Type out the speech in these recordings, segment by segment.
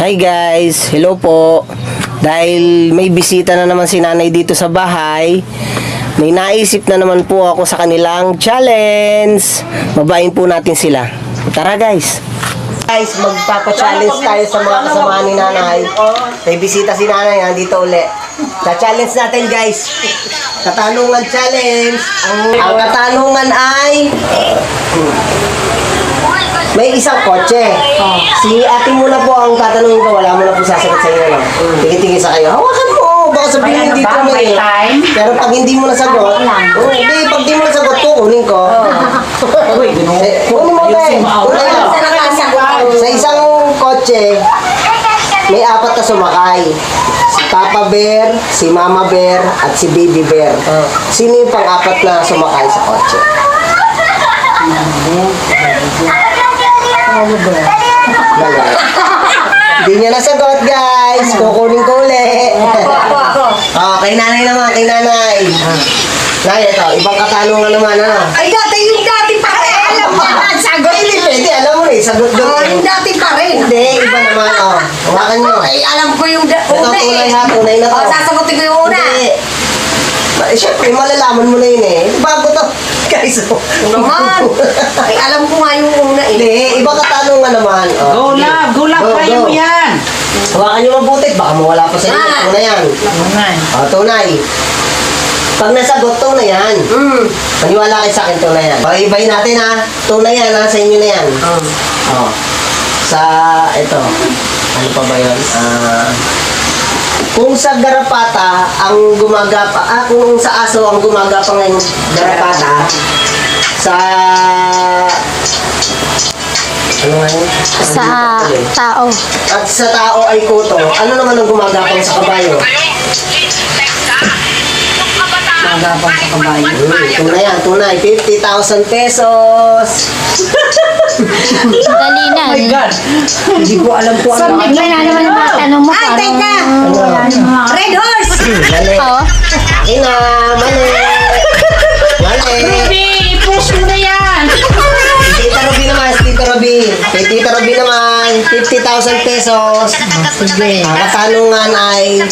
Hi guys, hello po. Dahil may bisita na naman si nanay dito sa bahay, may naisip na naman po ako sa kanilang challenge. Babayin po natin sila. Tara guys. Guys, magpapa-challenge tayo sa mga kasamahan ni nanay. May bisita si nanay, nandito uli. Sa-challenge natin guys. Katanungan challenge. Ang katanungan ay may isang kotse. Si ate muna po ang tatanungin ko. Wala mo na po sasagot sa inyo. Tingin-tingin sa kayo. Hawakan mo. Baka sabihin dito mo eh. Pero pag hindi mo nasagot, hindi, pag hindi mo nasagot, kukunin ko. Kunin mo tayo. Sa isang kotse, may apat na sumakay. Si Papa Bear, si Mama Bear, at si Baby Bear. Sino yung pang-apat na sumakay sa kotse? Hindi niya nasagot guys. Kukunin ko ulit. Kay nanay naman, kay nanay. Nay, ito, ibang katanungan naman, ano? Ay, yung dati pa rin. Alam mo, sagot. Hindi pwede, alam mo na, sagot doon. Yung dati pa rin. Hindi, iba naman, hawakan nyo. Ay, alam ko yung Ito, una tunay eh. ha, tunay na to. Sasagutin ko yung una. Hindi. Siyempre, malalaman mo na yun eh. Bago to. Guys, Naman. Ay, alam ko nga yung una eh. Hindi, ibang katanungan naman. Go love, kaya mo yan. Hawakan nyo mabuti, baka mawala pa sa inyo. Tunay yan. Tunay. Pag nasagot, tunay yan. Paniwala kayo sa akin, tunay yan. Ibahin natin ha. Tunay yan ha, sa inyo na yan. Sa, ito. Ano pa ba yun? Kung sa garapata ang gumagapa, kung sa aso ang gumagapang ng garapata, sa ano nga yun? Sa tao. At sa tao ay kuto, ano naman ang gumagapang sa kabayo? Magapang sa kabayo. Tunay yan, tunay. 50,000 pesos. Dali na. Oh my God. Hindi ko alam kung ano. Iba na naman yung mga tanong mo. Ay, teka! Red horse! Mali. Oo. Akin na, mali. Mali. Ruby, push mo na yan. Tita Ruby naman, Tita Ruby. Kay Tita Ruby naman, 50,000 pesos. Sige. Ang katanungan ay,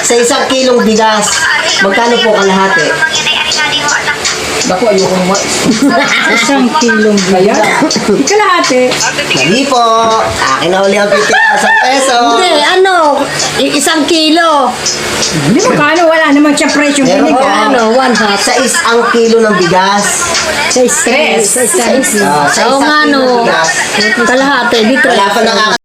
sa isang kilong bigas, magkano po kalahati? Bako, ayoko naman. Isang kilong gaya. Kalahati. Mali po. Akin na uli ang 50,000 pesos. Hindi, isang kilo. Hindi mo kano, wala naman siya presyo. Meron po. One half. Sa isang kilo ng bigas. Sa stress. Sa Oo isang nga, kilo ng no. bigas. Kalahati. Dito. Wala pa nakaka